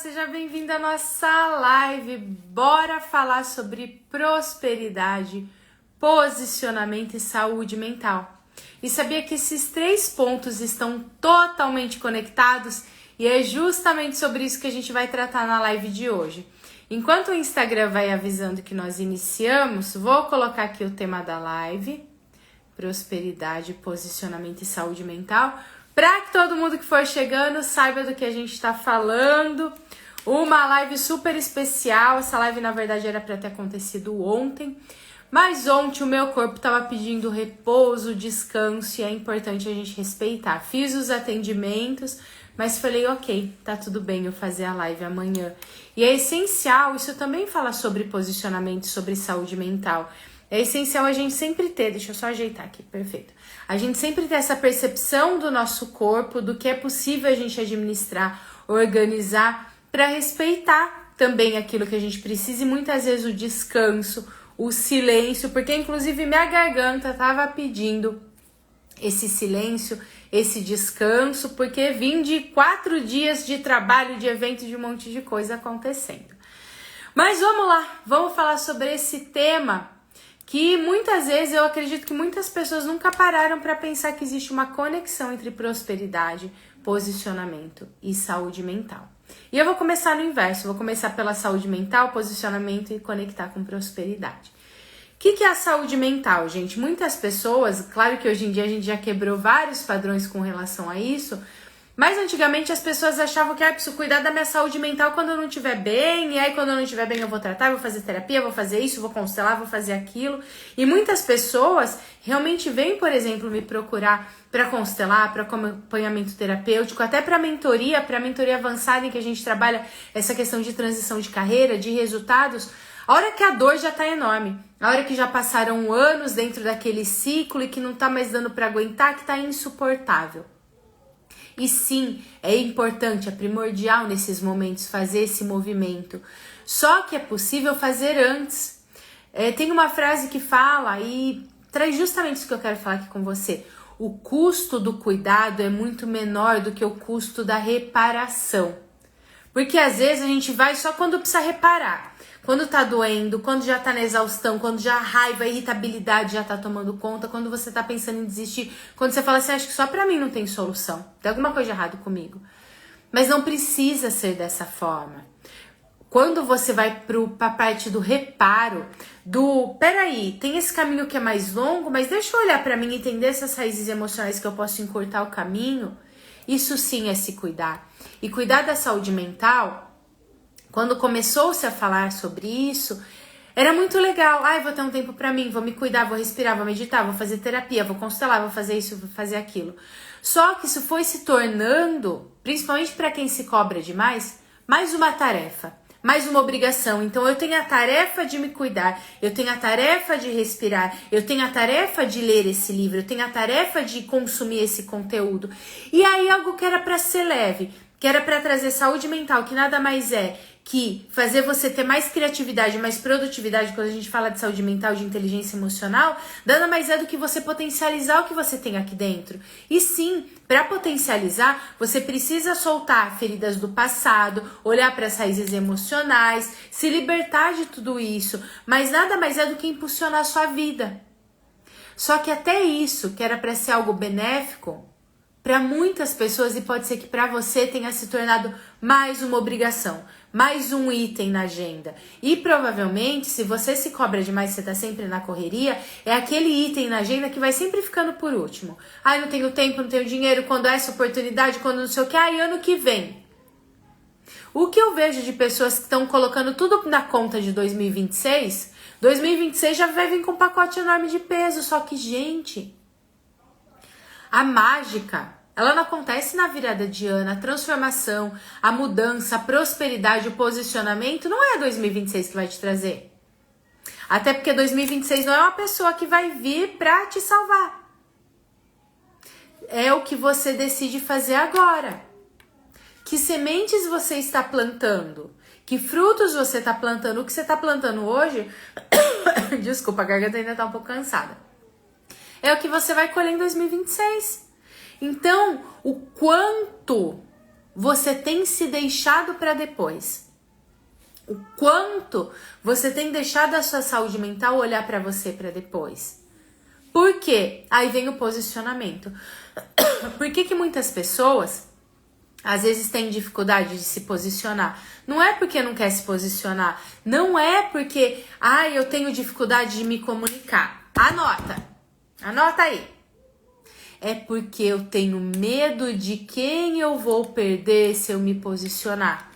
seja bem-vindo à nossa live. Bora falar sobre prosperidade, posicionamento e saúde mental. E sabia que esses três pontos estão totalmente conectados? E é justamente sobre isso que a gente vai tratar na live de hoje. Enquanto o Instagram vai avisando que nós iniciamos, vou colocar aqui o tema da live: prosperidade, posicionamento e saúde mental, para que todo mundo que for chegando saiba do que a gente está falando. Uma live super especial. Essa live, na verdade, era para ter acontecido ontem, mas ontem o meu corpo estava pedindo repouso, descanso, e é importante a gente respeitar. Fiz os atendimentos, mas falei, ok, tá tudo bem eu fazer a live amanhã. E é essencial, isso também fala sobre posicionamento, sobre saúde mental. É essencial a gente sempre ter, deixa eu só ajeitar aqui, perfeito. A gente sempre ter essa percepção do nosso corpo, do que é possível a gente administrar, organizar, para respeitar também aquilo que a gente precisa e muitas vezes o descanso, o silêncio, porque inclusive minha garganta estava pedindo esse silêncio, esse descanso, porque vim de 4 dias de trabalho, de evento, de um monte de coisa acontecendo. Mas vamos lá, vamos falar sobre esse tema que muitas vezes eu acredito que muitas pessoas nunca pararam para pensar que existe uma conexão entre prosperidade, posicionamento e saúde mental. E eu vou começar no inverso, vou começar pela saúde mental, posicionamento e conectar com prosperidade. O que é a saúde mental, gente? Muitas pessoas, claro que hoje em dia a gente já quebrou vários padrões com relação a isso, mas antigamente as pessoas achavam que preciso cuidar da minha saúde mental quando eu não estiver bem, e aí quando eu não estiver bem eu vou tratar, vou fazer terapia, vou fazer isso, vou constelar, vou fazer aquilo. E muitas pessoas realmente vêm, por exemplo, me procurar para constelar, para acompanhamento terapêutico, até para mentoria avançada em que a gente trabalha essa questão de transição de carreira, de resultados. A hora que a dor já tá enorme, a hora que já passaram anos dentro daquele ciclo e que não tá mais dando para aguentar, que tá insuportável. E sim, é importante, é primordial nesses momentos fazer esse movimento. Só que é possível fazer antes. Tem uma frase que fala e traz justamente isso que eu quero falar aqui com você. O custo do cuidado é muito menor do que o custo da reparação. Porque às vezes a gente vai só quando precisa reparar. Quando tá doendo, quando já tá na exaustão, quando já a raiva, a irritabilidade já tá tomando conta, quando você tá pensando em desistir, quando você fala assim, acho que só pra mim não tem solução, tem alguma coisa errada comigo. Mas não precisa ser dessa forma. Quando você vai pra parte do reparo, peraí, tem esse caminho que é mais longo, mas deixa eu olhar pra mim e entender essas raízes emocionais que eu posso encurtar o caminho, isso sim é se cuidar. E cuidar da saúde mental, quando começou-se a falar sobre isso, era muito legal. Vou ter um tempo pra mim, vou me cuidar, vou respirar, vou meditar, vou fazer terapia, vou constelar, vou fazer isso, vou fazer aquilo. Só que isso foi se tornando, principalmente para quem se cobra demais, mais uma tarefa, mais uma obrigação. Então eu tenho a tarefa de me cuidar, eu tenho a tarefa de respirar, eu tenho a tarefa de ler esse livro, eu tenho a tarefa de consumir esse conteúdo. E aí algo que era para ser leve, que era para trazer saúde mental, que nada mais é que fazer você ter mais criatividade, mais produtividade, quando a gente fala de saúde mental, de inteligência emocional, nada mais é do que você potencializar o que você tem aqui dentro. E sim, para potencializar, você precisa soltar feridas do passado, olhar para as raízes emocionais, se libertar de tudo isso, mas nada mais é do que impulsionar a sua vida. Só que até isso, que era para ser algo benéfico, para muitas pessoas, e pode ser que para você tenha se tornado mais uma obrigação, mais um item na agenda. E provavelmente, se você se cobra demais, você tá sempre na correria, é aquele item na agenda que vai sempre ficando por último. Não tenho tempo, não tenho dinheiro, quando é essa oportunidade, quando não sei o que, ano que vem. O que eu vejo de pessoas que estão colocando tudo na conta de 2026 já vai vir com um pacote enorme de peso, só que, gente, a mágica, ela não acontece na virada de ano, a transformação, a mudança, a prosperidade, o posicionamento, não é 2026 que vai te trazer. Até porque 2026 não é uma pessoa que vai vir pra te salvar. É o que você decide fazer agora. Que sementes você está plantando? Que frutos você está plantando? O que você está plantando hoje? Desculpa, a garganta ainda tá um pouco cansada. É o que você vai colher em 2026. Então, o quanto você tem se deixado para depois? O quanto você tem deixado a sua saúde mental olhar para você para depois? Por quê? Aí vem o posicionamento. Por que muitas pessoas às vezes têm dificuldade de se posicionar? Não é porque não quer se posicionar, não é porque eu tenho dificuldade de me comunicar. Anota aí. É porque eu tenho medo de quem eu vou perder se eu me posicionar.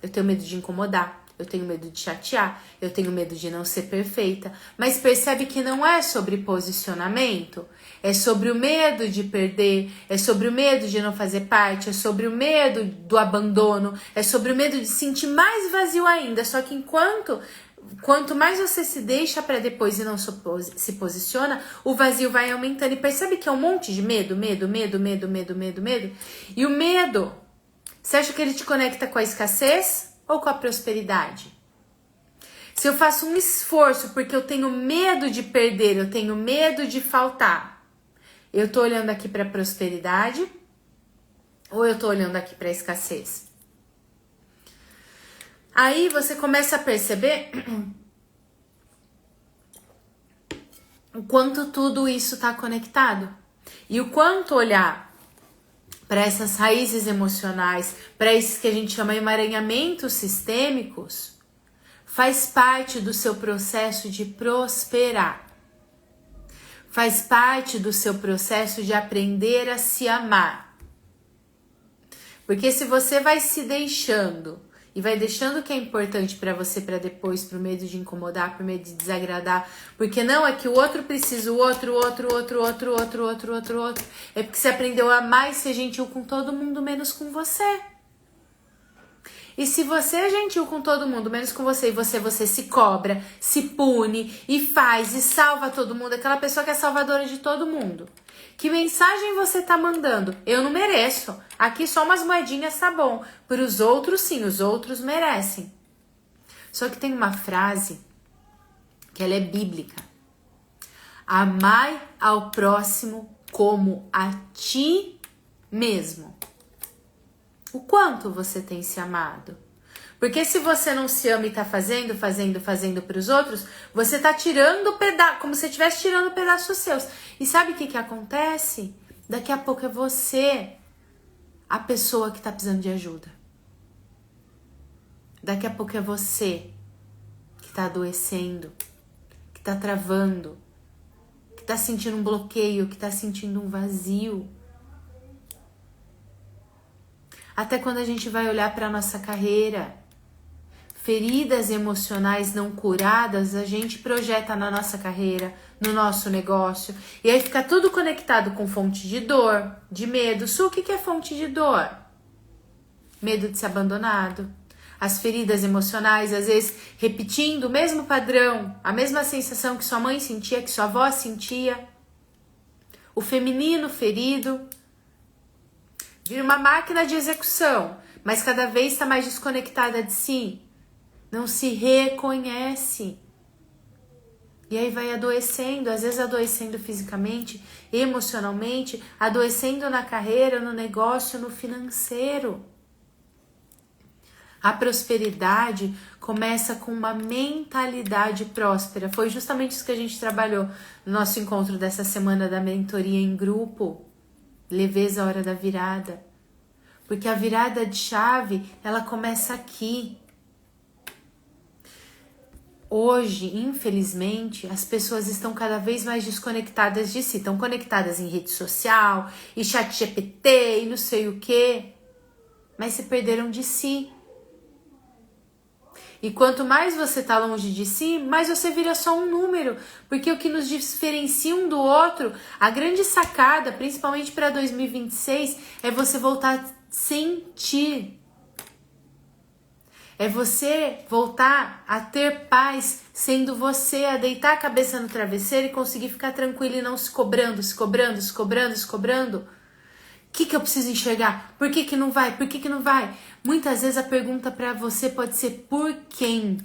Eu tenho medo de incomodar, eu tenho medo de chatear, eu tenho medo de não ser perfeita. Mas percebe que não é sobre posicionamento? É sobre o medo de perder, é sobre o medo de não fazer parte, é sobre o medo do abandono, é sobre o medo de sentir mais vazio ainda. Só que quanto mais você se deixa para depois e não se posiciona, o vazio vai aumentando. E percebe que é um monte de medo. E o medo, você acha que ele te conecta com a escassez ou com a prosperidade? Se eu faço um esforço porque eu tenho medo de perder, eu tenho medo de faltar, eu tô olhando aqui para a prosperidade ou eu tô olhando aqui para a escassez? Aí você começa a perceber o quanto tudo isso está conectado. E o quanto olhar para essas raízes emocionais, para esses que a gente chama de emaranhamentos sistêmicos, faz parte do seu processo de prosperar. Faz parte do seu processo de aprender a se amar. Porque se você vai se deixando e vai deixando o que é importante para você para depois, por medo de incomodar, por medo de desagradar, porque não é que o outro precisa, o outro. É porque você aprendeu a amar e ser gentil com todo mundo, menos com você. E se você é gentil com todo mundo, menos com você, e você se cobra, se pune e faz e salva todo mundo, aquela pessoa que é salvadora de todo mundo. Que mensagem você tá mandando? Eu não mereço. Aqui só umas moedinhas tá bom. Para os outros, sim, os outros merecem. Só que tem uma frase que ela é bíblica. Amai ao próximo como a ti mesmo. O quanto você tem se amado? Porque se você não se ama e tá fazendo para os outros, você tá tirando pedaço, como se estivesse tirando pedaços seus. E sabe o que acontece? Daqui a pouco é você a pessoa que tá precisando de ajuda. Daqui a pouco é você que tá adoecendo, que tá travando, que tá sentindo um bloqueio, que tá sentindo um vazio. Até quando a gente vai olhar para nossa carreira, feridas emocionais não curadas, a gente projeta na nossa carreira, no nosso negócio. E aí fica tudo conectado com fonte de dor, de medo. O que é fonte de dor? Medo de ser abandonado. As feridas emocionais, às vezes, repetindo o mesmo padrão, a mesma sensação que sua mãe sentia, que sua avó sentia. O feminino ferido. Vira uma máquina de execução, mas cada vez está mais desconectada de si. Não se reconhece. E aí vai adoecendo, às vezes adoecendo fisicamente, emocionalmente, adoecendo na carreira, no negócio, no financeiro. A prosperidade começa com uma mentalidade próspera. Foi justamente isso que a gente trabalhou no nosso encontro dessa semana da mentoria em grupo. Leveza, a hora da virada. Porque a virada de chave, ela começa aqui. Hoje, infelizmente, as pessoas estão cada vez mais desconectadas de si. Estão conectadas em rede social, e chat GPT, e não sei o quê. Mas se perderam de si. E quanto mais você tá longe de si, mais você vira só um número. Porque o que nos diferencia um do outro, a grande sacada, principalmente para 2026, é você voltar a sentir. É você voltar a ter paz sendo você, a deitar a cabeça no travesseiro e conseguir ficar tranquilo e não se cobrando. O que eu preciso enxergar? Por que não vai? Por que não vai? Muitas vezes a pergunta para você pode ser por quem?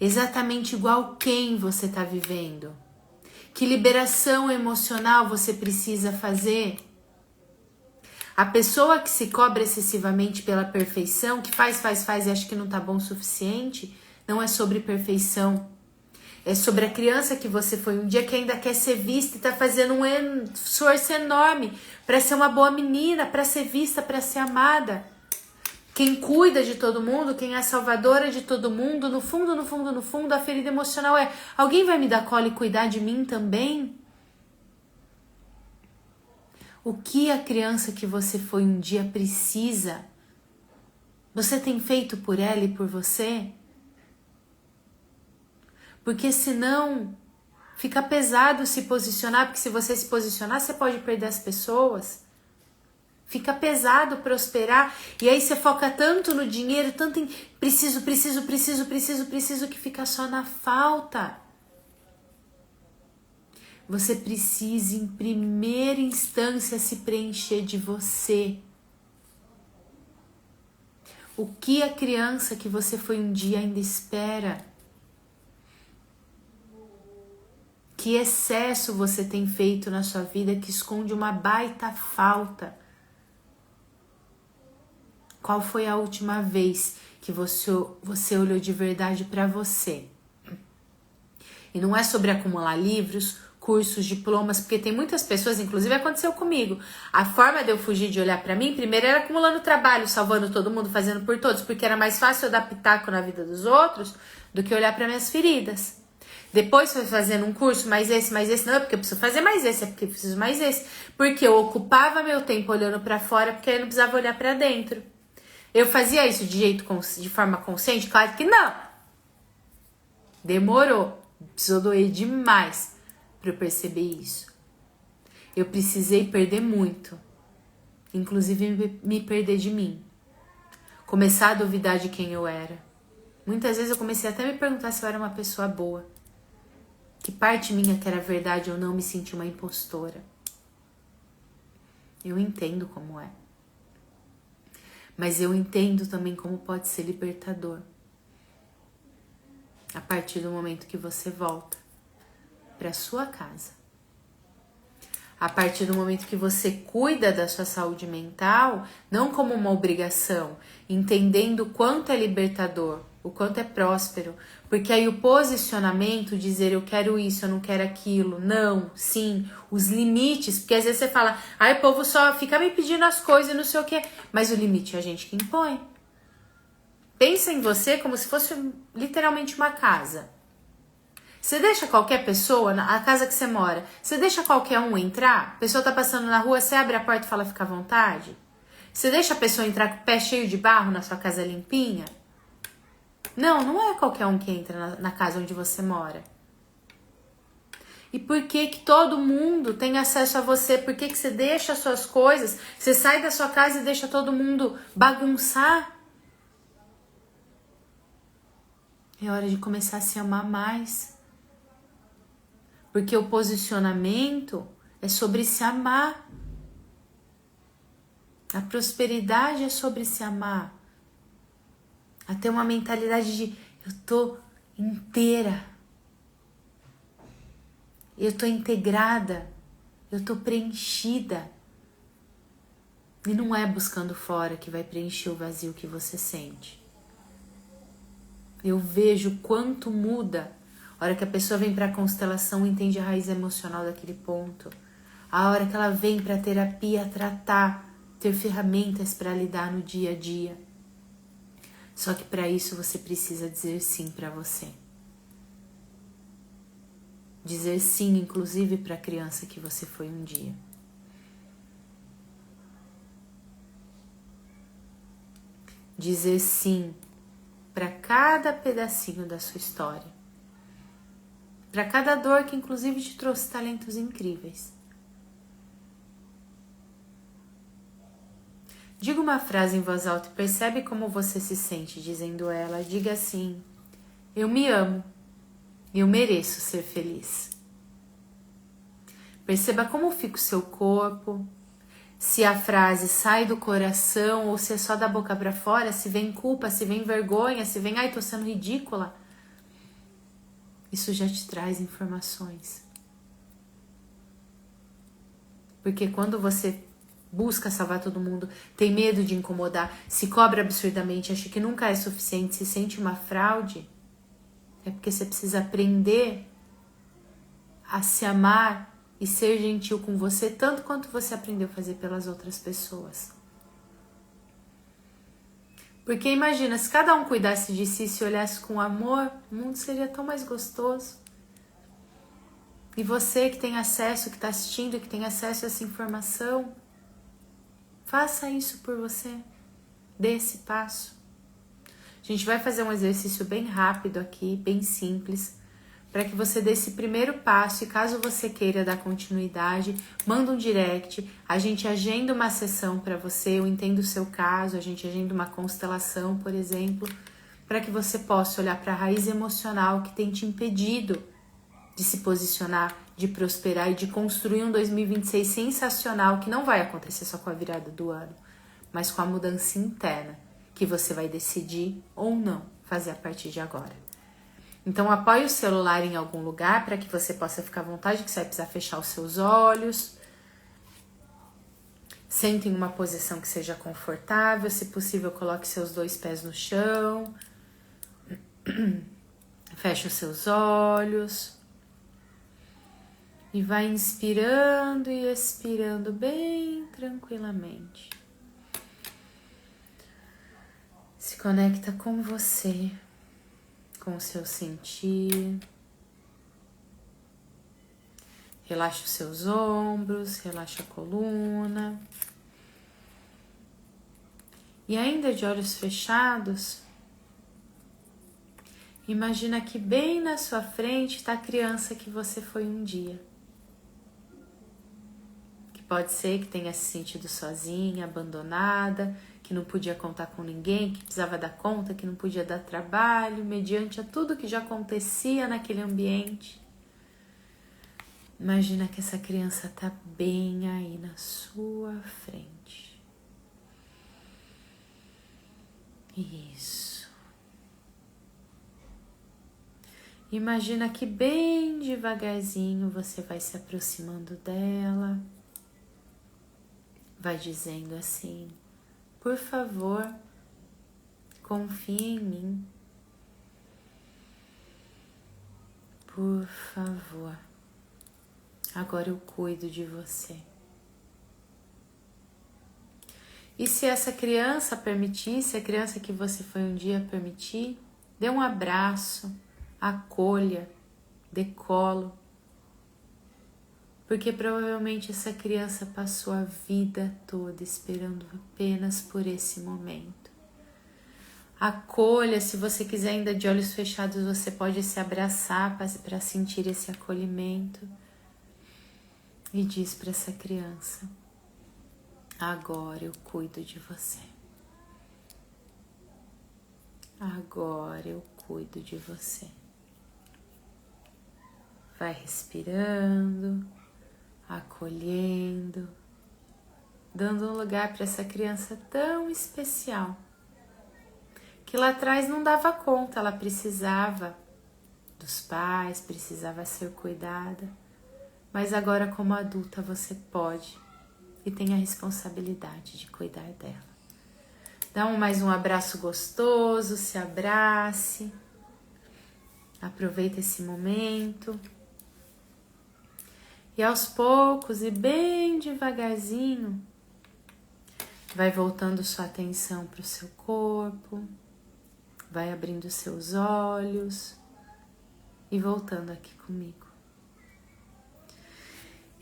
Exatamente igual quem você está vivendo. Que liberação emocional você precisa fazer? A pessoa que se cobra excessivamente pela perfeição, que faz e acha que não tá bom o suficiente, não é sobre perfeição. É sobre a criança que você foi um dia, que ainda quer ser vista e tá fazendo um esforço enorme para ser uma boa menina, para ser vista, para ser amada. Quem cuida de todo mundo, quem é a salvadora de todo mundo, no fundo, no fundo, no fundo, a ferida emocional é: alguém vai me dar cola e cuidar de mim também? O que a criança que você foi um dia precisa? Você tem feito por ela e por você? Porque senão fica pesado se posicionar, porque se você se posicionar, você pode perder as pessoas. Fica pesado prosperar, e aí você foca tanto no dinheiro, tanto em preciso, que fica só na falta. Você precisa, em primeira instância, se preencher de você. O que a criança que você foi um dia ainda espera? Que excesso você tem feito na sua vida que esconde uma baita falta? Qual foi a última vez que você olhou de verdade para você? E não é sobre acumular livros, cursos, diplomas, porque tem muitas pessoas, inclusive aconteceu comigo. A forma de eu fugir de olhar para mim, primeiro era acumulando trabalho, salvando todo mundo, fazendo por todos, porque era mais fácil eu dar pitaco na vida dos outros do que olhar para minhas feridas. Depois foi fazendo um curso, mais esse, não, é porque eu preciso fazer mais esse, é porque eu preciso mais esse. Porque eu ocupava meu tempo olhando para fora, porque eu não precisava olhar para dentro. Eu fazia isso de forma consciente? Claro que não. Demorou. Precisou doer demais para eu perceber isso. Eu precisei perder muito. Inclusive me perder de mim. Começar a duvidar de quem eu era. Muitas vezes eu comecei até a me perguntar se eu era uma pessoa boa. Que parte minha que era verdade ou não, me senti uma impostora. Eu entendo como é. Mas eu entendo também como pode ser libertador. A partir do momento que você volta para sua casa. A partir do momento que você cuida da sua saúde mental, não como uma obrigação, entendendo o quanto é libertador, o quanto é próspero, porque aí o posicionamento, dizer eu quero isso, eu não quero aquilo, não, sim, os limites, porque às vezes você fala, o povo só fica me pedindo as coisas e não sei o que, mas o limite é a gente que impõe. Pensa em você como se fosse literalmente uma casa. Você deixa qualquer pessoa, a casa que você mora, você deixa qualquer um entrar? A pessoa tá passando na rua, você abre a porta e fala, fica à vontade? Você deixa a pessoa entrar com o pé cheio de barro na sua casa limpinha? Não, não é qualquer um que entra na casa onde você mora. E por que todo mundo tem acesso a você? Por que você deixa as suas coisas? Você sai da sua casa e deixa todo mundo bagunçar? É hora de começar a se amar mais. Porque o posicionamento é sobre se amar. A prosperidade é sobre se amar. A ter uma mentalidade de eu tô inteira. Eu tô integrada. Eu tô preenchida. E não é buscando fora que vai preencher o vazio que você sente. Eu vejo quanto muda a hora que a pessoa vem para a constelação e entende a raiz emocional daquele ponto. A hora que ela vem para a terapia tratar, ter ferramentas para lidar no dia a dia. Só que para isso você precisa dizer sim para você. Dizer sim, inclusive, para a criança que você foi um dia. Dizer sim para cada pedacinho da sua história. Para cada dor que inclusive te trouxe talentos incríveis. Diga uma frase em voz alta e percebe como você se sente dizendo ela. Diga assim: eu me amo, eu mereço ser feliz. Perceba como fica o seu corpo, se a frase sai do coração ou se é só da boca para fora, se vem culpa, se vem vergonha, se vem, tô sendo ridícula. Isso já te traz informações. Porque quando você busca salvar todo mundo, tem medo de incomodar, se cobra absurdamente, acha que nunca é suficiente, se sente uma fraude, é porque você precisa aprender a se amar e ser gentil com você, tanto quanto você aprendeu a fazer pelas outras pessoas. Porque imagina, se cada um cuidasse de si, se olhasse com amor, o mundo seria tão mais gostoso. E você que tem acesso, que está assistindo, que tem acesso a essa informação, faça isso por você. Dê esse passo. A gente vai fazer um exercício bem rápido aqui, bem simples, para que você dê esse primeiro passo. E caso você queira dar continuidade, manda um direct, a gente agenda uma sessão para você, eu entendo o seu caso, a gente agenda uma constelação, por exemplo, para que você possa olhar para a raiz emocional que tem te impedido de se posicionar, de prosperar e de construir um 2026 sensacional, que não vai acontecer só com a virada do ano, mas com a mudança interna, que você vai decidir ou não fazer a partir de agora. Então, apoie o celular em algum lugar para que você possa ficar à vontade, que você vai precisar fechar os seus olhos. Sente em uma posição que seja confortável. Se possível, coloque seus 2 pés no chão. Feche os seus olhos. E vai inspirando e expirando bem tranquilamente. Se conecta com você, com o seu sentir. Relaxa os seus ombros, relaxa a coluna. E ainda de olhos fechados, imagina que bem na sua frente está a criança que você foi um dia. Que pode ser que tenha se sentido sozinha, abandonada, que não podia contar com ninguém, que precisava dar conta, que não podia dar trabalho, mediante a tudo que já acontecia naquele ambiente. Imagina que essa criança está bem aí na sua frente. Isso. Imagina que bem devagarzinho você vai se aproximando dela, vai dizendo assim: por favor, confie em mim. Por favor, agora eu cuido de você. E se essa criança permitir, se a criança que você foi um dia permitir, dê um abraço, acolha, dê colo. Porque provavelmente essa criança passou a vida toda esperando apenas por esse momento. Acolha, se você quiser ainda de olhos fechados, você pode se abraçar para sentir esse acolhimento. E diz para essa criança: agora eu cuido de você. Agora eu cuido de você. Vai respirando, acolhendo, dando um lugar para essa criança tão especial, que lá atrás não dava conta, ela precisava dos pais, precisava ser cuidada, mas agora como adulta você pode e tem a responsabilidade de cuidar dela. Dá mais um abraço gostoso, se abrace, aproveita esse momento. E aos poucos e bem devagarzinho, vai voltando sua atenção para o seu corpo, vai abrindo seus olhos e voltando aqui comigo.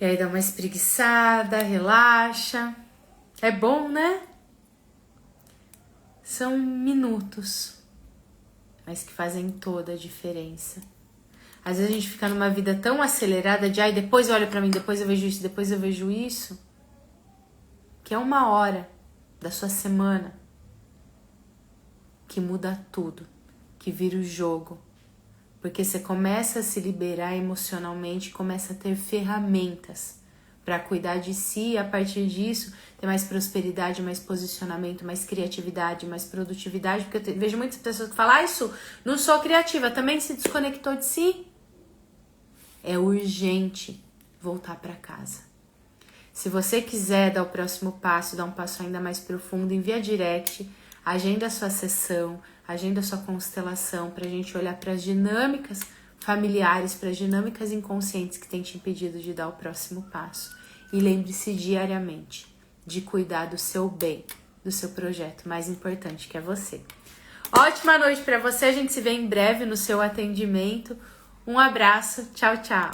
E aí dá uma espreguiçada, relaxa. É bom, né? São minutos, mas que fazem toda a diferença. Às vezes a gente fica numa vida tão acelerada de depois olha pra mim, depois eu vejo isso, depois eu vejo isso, que é 1 hora da sua semana que muda tudo, que vira o jogo. Porque você começa a se liberar emocionalmente, começa a ter ferramentas para cuidar de si e a partir disso ter mais prosperidade, mais posicionamento, mais criatividade, mais produtividade. Porque eu vejo muitas pessoas que falam: isso, não sou criativa, também se desconectou de si. É urgente voltar para casa. Se você quiser dar o próximo passo, dar um passo ainda mais profundo, envia direct, agenda a sua sessão, agenda a sua constelação para a gente olhar para as dinâmicas familiares, para as dinâmicas inconscientes que têm te impedido de dar o próximo passo. E lembre-se diariamente de cuidar do seu bem, do seu projeto mais importante que é você. Ótima noite para você, a gente se vê em breve no seu atendimento. Um abraço, tchau, tchau!